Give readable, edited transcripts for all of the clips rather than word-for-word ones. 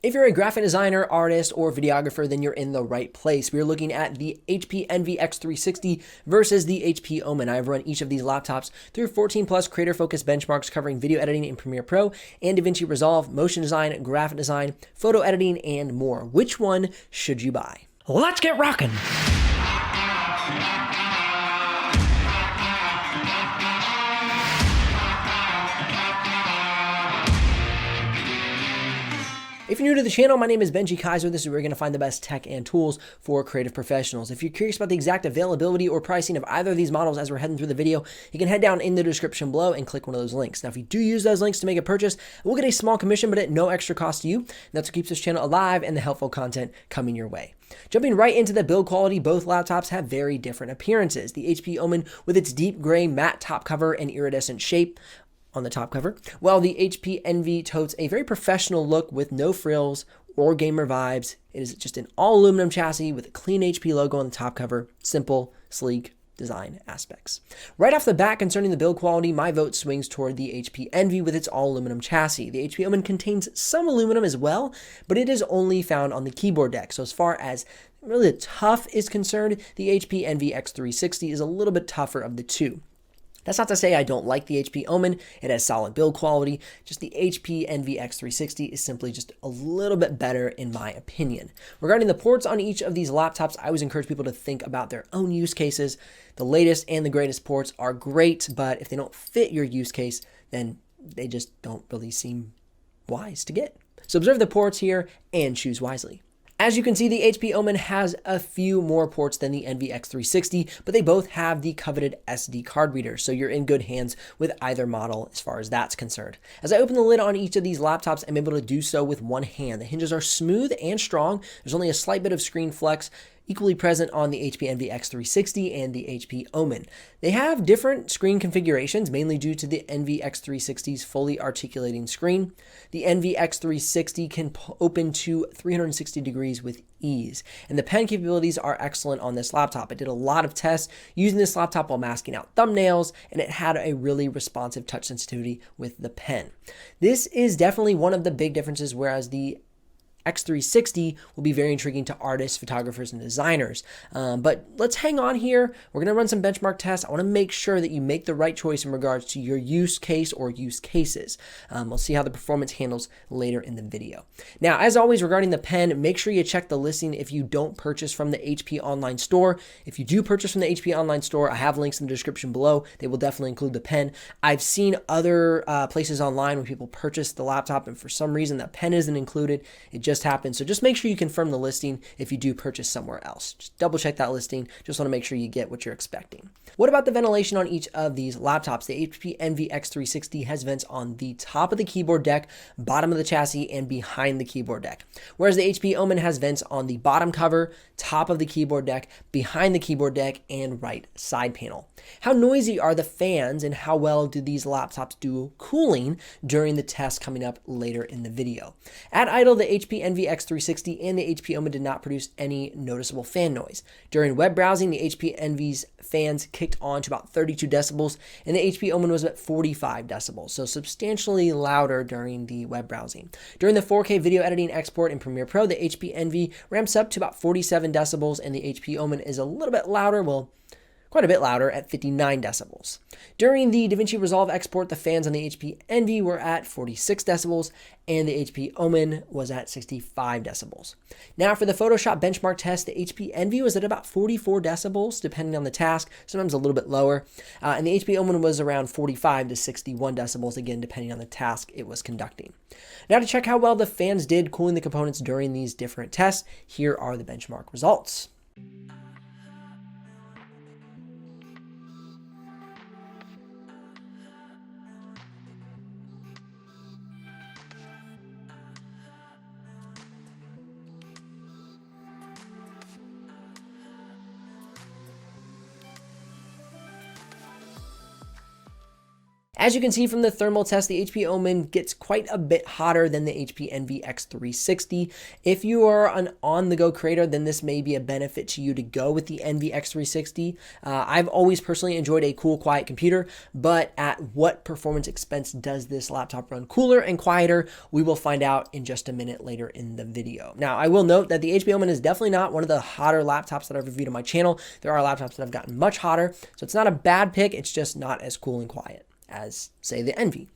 If you're a graphic designer, artist, or videographer, then you're in the right place. We're looking at the HP Envy X360 versus the HP Omen. I've run each of these laptops through 14 plus creator-focused benchmarks covering video editing in Premiere Pro and DaVinci Resolve, motion design, graphic design, photo editing, and more. Which one should you buy? Let's get rocking! If you're new to the channel, my name is Benji Kaiser. This is where you're going to find the best tech and tools for creative professionals. If you're curious about the exact availability or pricing of either of these models as we're heading through the video, you can head down in the description below and click one of those links. Now, if you do use those links to make a purchase, we'll get a small commission, but at no extra cost to you. And that's what keeps this channel alive and the helpful content coming your way. Jumping right into the build quality, both laptops have very different appearances. The HP Omen with its deep gray matte top cover and iridescent shape on the top cover, while the HP Envy totes a very professional look with no frills or gamer vibes. It is just an all aluminum chassis with a clean HP logo on the top cover. Simple, sleek design aspects. Right off the bat, concerning the build quality, my vote swings toward the HP Envy with its all aluminum chassis. The HP Omen contains some aluminum as well, but it is only found on the keyboard deck. So as far as really the tough is concerned, the HP Envy X360 is a little bit tougher of the two. That's not to say I don't like the HP Omen. It has solid build quality. Just the HP Envy X360 is simply just a little bit better in my opinion. Regarding the ports on each of these laptops, I always encourage people to think about their own use cases. The latest and the greatest ports are great, but if they don't fit your use case, then they just don't really seem wise to get. So observe the ports here and choose wisely. As you can see, the HP Omen has a few more ports than the Envy X360, but they both have the coveted SD card reader, so you're in good hands with either model as far as that's concerned. As I open the lid on each of these laptops, I'm able to do so with one hand. The hinges are smooth and strong. There's only a slight bit of screen flex, equally present on the HP Envy X360 and the HP Omen. They have different screen configurations, mainly due to the Envy X360's fully articulating screen. The Envy X360 can open to 360 degrees with ease, and the pen capabilities are excellent on this laptop. I did a lot of tests using this laptop while masking out thumbnails, and it had a really responsive touch sensitivity with the pen. This is definitely one of the big differences, whereas the X360 will be very intriguing to artists, photographers, and designers. But let's hang on here. We're going to run some benchmark tests. I want to make sure that you make the right choice in regards to your use case or use cases. We'll see how the performance handles later in the video. Now, as always, regarding the pen, make sure you check the listing if you don't purchase from the HP online store. If you do purchase from the HP online store, I have links in the description below. They will definitely include the pen. I've seen other places online where people purchase the laptop and for some reason that pen isn't included. It just happens. So just make sure you confirm the listing if you do purchase somewhere else. Just double check that listing. Just want to make sure you get what you're expecting. What about the ventilation on each of these laptops? The HP Envy X360 has vents on the top of the keyboard deck, bottom of the chassis, and behind the keyboard deck. Whereas the HP Omen has vents on the bottom cover, top of the keyboard deck, behind the keyboard deck, and right side panel. How noisy are the fans and how well do these laptops do cooling during the test coming up later in the video? At idle, the HP Envy X360 and the HP Omen did not produce any noticeable fan noise. During web browsing, the HP Envy's fans kicked on to about 32 decibels and the HP Omen was at 45 decibels, so substantially louder during the web browsing. During the 4K video editing export in Premiere Pro, the HP Envy ramps up to about 47 decibels and the HP Omen is a little bit louder, well, quite a bit louder at 59 decibels. During the DaVinci Resolve export, the fans on the HP Envy were at 46 decibels and the HP Omen was at 65 decibels. Now for the Photoshop benchmark test, the HP Envy was at about 44 decibels depending on the task, sometimes a little bit lower, and the HP Omen was around 45 to 61 decibels, again depending on the task it was conducting. Now to check how well the fans did cooling the components during these different tests, here are the benchmark results. As you can see from the thermal test, the HP Omen gets quite a bit hotter than the HP Envy x360. If you are an on-the-go creator, then this may be a benefit to you to go with the Envy x360. I've always personally enjoyed a cool, quiet computer, but at what performance expense does this laptop run cooler and quieter? We will find out in just a minute later in the video. Now, I will note that the HP Omen is definitely not one of the hotter laptops that I've reviewed on my channel. There are laptops that have gotten much hotter, so it's not a bad pick. It's just not as cool and quiet as, say, the Envy.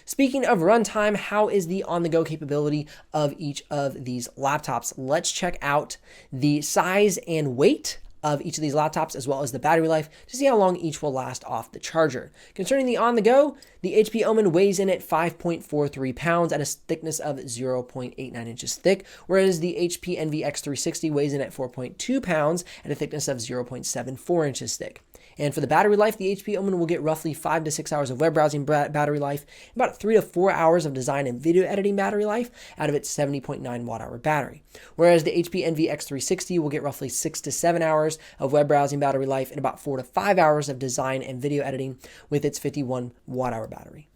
Speaking of runtime, how is the on-the-go capability of each of these laptops? Let's check out the size and weight of each of these laptops, as well as the battery life, to see how long each will last off the charger. Concerning the on-the-go, the HP Omen weighs in at 5.43 pounds at a thickness of 0.89 inches thick, whereas the HP Envy x360 weighs in at 4.2 pounds at a thickness of 0.74 inches thick. And for the battery life, the HP Omen will get roughly 5 to 6 hours of web browsing battery life, about 3 to 4 hours of design and video editing battery life out of its 70.9 watt-hour battery. Whereas the HP Envy x360 will get roughly 6 to 7 hours of web browsing battery life and about 4 to 5 hours of design and video editing with its 51 watt-hour battery.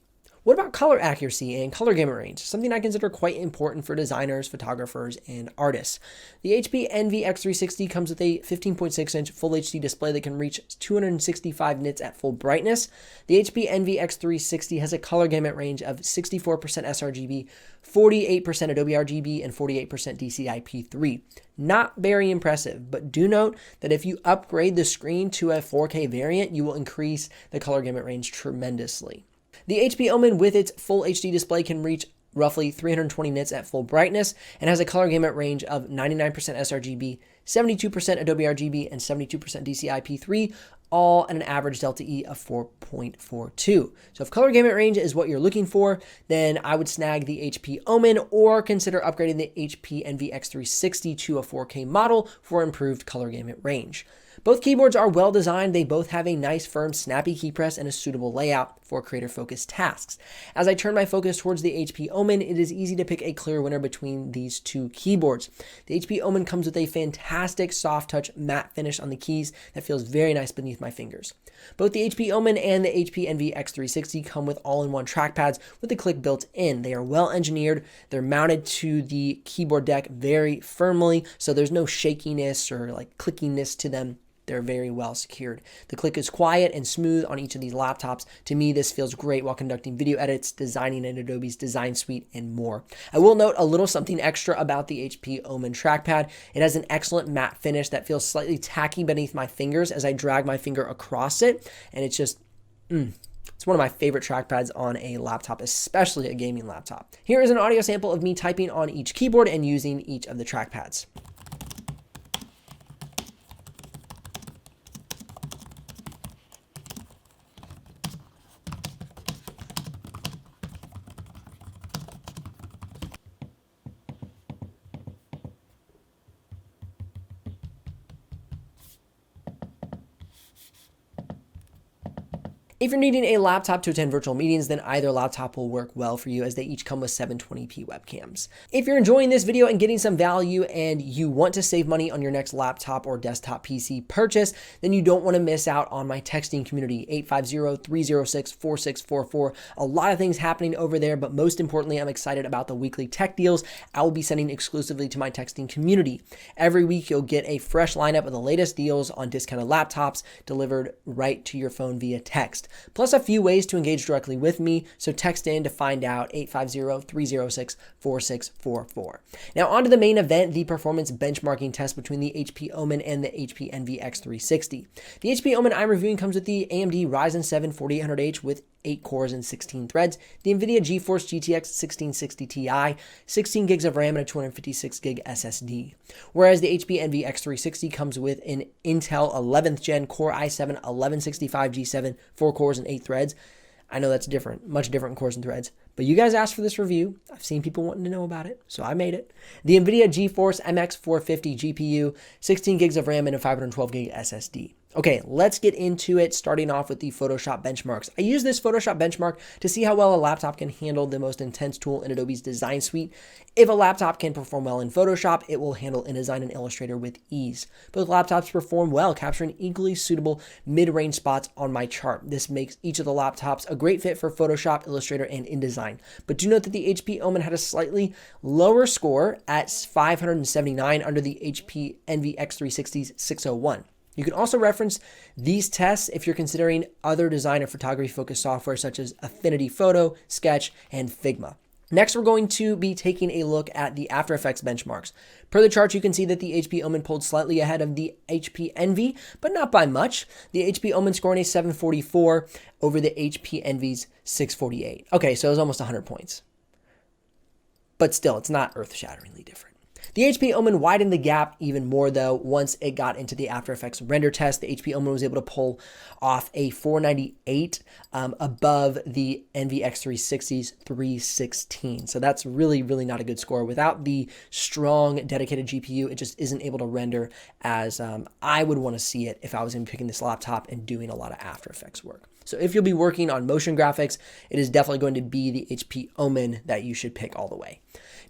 What about color accuracy and color gamut range? Something I consider quite important for designers, photographers, and artists. The HP Envy x360 comes with a 15.6-inch Full HD display that can reach 265 nits at full brightness. The HP Envy x360 has a color gamut range of 64% sRGB, 48% Adobe RGB, and 48% DCI-P3. Not very impressive, but do note that if you upgrade the screen to a 4K variant, you will increase the color gamut range tremendously. The HP Omen with its Full HD display can reach roughly 320 nits at full brightness and has a color gamut range of 99% sRGB, 72% Adobe RGB, and 72% DCI-P3, all at an average delta E of 4.42. So if color gamut range is what you're looking for, then I would snag the HP Omen or consider upgrading the HP Envy x360 to a 4K model for improved color gamut range. Both keyboards are well designed. They both have a nice, firm, snappy key press and a suitable layout for creator-focused tasks. As I turn my focus towards the HP Omen, it is easy to pick a clear winner between these two keyboards. The HP Omen comes with a fantastic soft touch matte finish on the keys that feels very nice beneath my fingers. Both the HP Omen and the HP Envy x360 come with all-in-one trackpads with the click built in. They are well engineered. They're mounted to the keyboard deck very firmly, so there's no shakiness or like clickiness to them. They're very well secured. The click is quiet and smooth on each of these laptops. To me, this feels great while conducting video edits, designing in Adobe's Design Suite, and more. I will note a little something extra about the HP Omen trackpad. It has an excellent matte finish that feels slightly tacky beneath my fingers as I drag my finger across it, and it's just, it's one of my favorite trackpads on a laptop, especially a gaming laptop. Here is an audio sample of me typing on each keyboard and using each of the trackpads. If you're needing a laptop to attend virtual meetings, then either laptop will work well for you as they each come with 720p webcams. If you're enjoying this video and getting some value and you want to save money on your next laptop or desktop PC purchase, then you don't want to miss out on my texting community, 850-306-4644. A lot of things happening over there, but most importantly, I'm excited about the weekly tech deals I will be sending exclusively to my texting community. Every week, you'll get a fresh lineup of the latest deals on discounted laptops delivered right to your phone via text. Plus a few ways to engage directly with me, so text in to find out, 850-306-4644. Now on to the main event, the performance benchmarking test between the HP Omen and the HP Envy x360. The HP Omen I'm reviewing comes with the AMD Ryzen 7 4800H with 8 cores and 16 threads, the NVIDIA GeForce GTX 1660 Ti, 16 gigs of RAM and a 256 gig SSD. Whereas the HP Envy x360 comes with an Intel 11th Gen Core i7 1165 G7, 4 cores and 8 threads. I know that's different, much different cores and threads, but you guys asked for this review. I've seen people wanting to know about it, so I made it. The NVIDIA GeForce MX450 GPU, 16 gigs of RAM and a 512 gig SSD. Okay, let's get into it, starting off with the Photoshop benchmarks. I use this Photoshop benchmark to see how well a laptop can handle the most intense tool in Adobe's design suite. If a laptop can perform well in Photoshop, it will handle InDesign and Illustrator with ease. Both laptops perform well, capturing equally suitable mid-range spots on my chart. This makes each of the laptops a great fit for Photoshop, Illustrator, and InDesign. But do note that the HP Omen had a slightly lower score at 579 under the HP Envy X360's 601. You can also reference these tests if you're considering other design or photography-focused software such as Affinity Photo, Sketch, and Figma. Next, we're going to be taking a look at the After Effects benchmarks. Per the chart, you can see that the HP Omen pulled slightly ahead of the HP Envy, but not by much. The HP Omen scoring a 744 over the HP Envy's 648. Okay, so it was almost 100 points. But still, it's not earth-shatteringly different. The HP Omen widened the gap even more though once it got into the After Effects render test. The HP Omen was able to pull off a 498 above the Envy X360's 316. So that's really not a good score. Without the strong dedicated GPU, it just isn't able to render as I would want to see it if I was going to be picking this laptop and doing a lot of After Effects work. So if you'll be working on motion graphics, it is definitely going to be the HP Omen that you should pick all the way.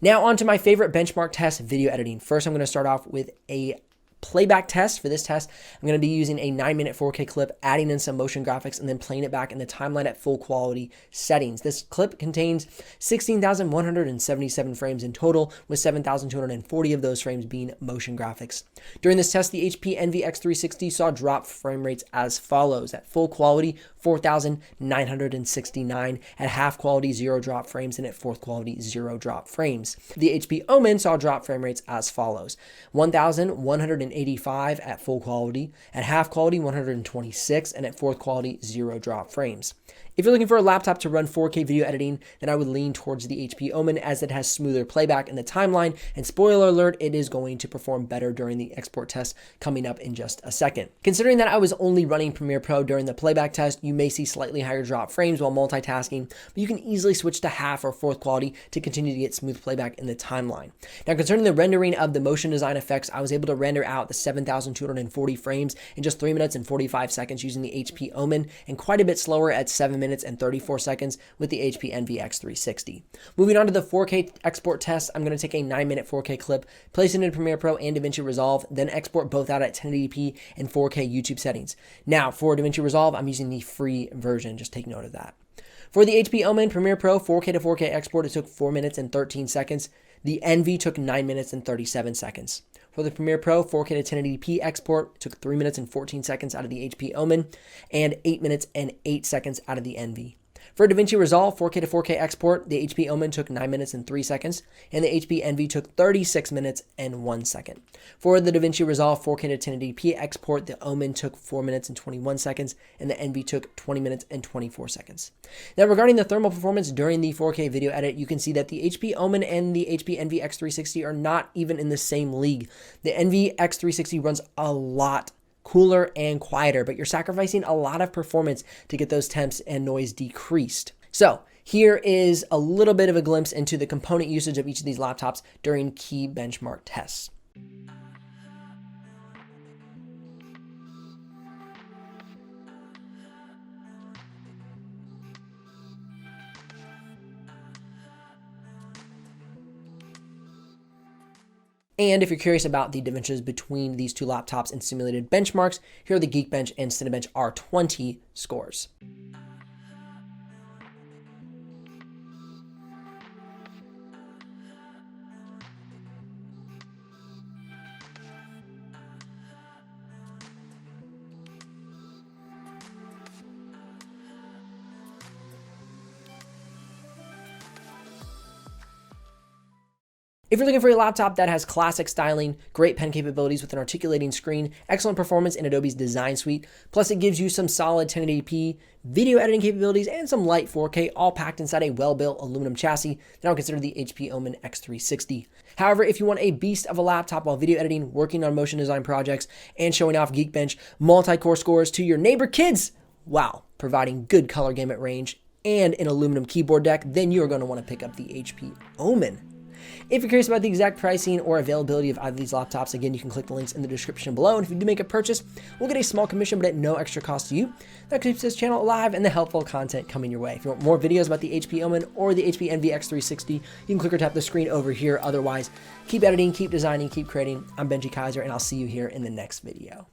Now on to my favorite benchmark test, video editing. First, I'm going to start off with a playback test. For this test, I'm going to be using a 9-minute 4K clip, adding in some motion graphics, and then playing it back in the timeline at full quality settings. This clip contains 16,177 frames in total, with 7,240 of those frames being motion graphics. During this test, the HP Envy X360 saw drop frame rates as follows. At full quality, 4,969, at half quality, 0 drop frames, and at fourth quality, 0 drop frames. The HP Omen saw drop frame rates as follows. 1,185 at full quality, at half quality, 126, and at fourth quality, 0 drop frames. If you're looking for a laptop to run 4K video editing, then I would lean towards the HP Omen as it has smoother playback in the timeline, and spoiler alert, it is going to perform better during the export test coming up in just a second. Considering that I was only running Premiere Pro during the playback test, you may see slightly higher drop frames while multitasking, but you can easily switch to half or fourth quality to continue to get smooth playback in the timeline. Now, concerning the rendering of the motion design effects, I was able to render out the 7,240 frames in just 3 minutes and 45 seconds using the HP Omen, and quite a bit slower at 7 minutes and 34 seconds with the HP Envy X360. Moving on to the 4K export test, I'm going to take a 9-minute 4K clip, place it in Premiere Pro and DaVinci Resolve, then export both out at 1080p and 4K YouTube settings. Now, for DaVinci Resolve, I'm using the free version. Just take note of that. For the HP Omen Premiere Pro 4K to 4K export, it took 4 minutes and 13 seconds. The Envy took 9 minutes and 37 seconds. For the Premiere Pro 4K to 1080p export, it took 3 minutes and 14 seconds out of the HP Omen and 8 minutes and 8 seconds out of the Envy. For DaVinci Resolve 4K to 4K export, the HP Omen took 9 minutes and 3 seconds, and the HP Envy took 36 minutes and 1 second. For the DaVinci Resolve 4K to 1080p export, the Omen took 4 minutes and 21 seconds, and the Envy took 20 minutes and 24 seconds. Now, regarding the thermal performance during the 4K video edit, you can see that the HP Omen and the HP Envy X360 are not even in the same league. The Envy X360 runs a lot cooler and quieter, but you're sacrificing a lot of performance to get those temps and noise decreased. So here is a little bit of a glimpse into the component usage of each of these laptops during key benchmark tests. And if you're curious about the differences between these two laptops and simulated benchmarks, here are the Geekbench and Cinebench R20 scores. If you're looking for a laptop that has classic styling, great pen capabilities with an articulating screen, excellent performance in Adobe's design suite, plus it gives you some solid 1080p video editing capabilities and some light 4K, all packed inside a well-built aluminum chassis, then I'll consider the HP Omen X360. However, if you want a beast of a laptop while video editing, working on motion design projects, and showing off Geekbench multi-core scores to your neighbor kids, wow, providing good color gamut range and an aluminum keyboard deck, then you're going to want to pick up the HP Omen. If you're curious about the exact pricing or availability of either of these laptops, again, you can click the links in the description below. And if you do make a purchase, we'll get a small commission, but at no extra cost to you. That keeps this channel alive and the helpful content coming your way. If you want more videos about the HP Omen or the HP Envy x360, you can click or tap the screen over here. Otherwise, keep editing, keep designing, keep creating. I'm Benji Kaiser, and I'll see you here in the next video.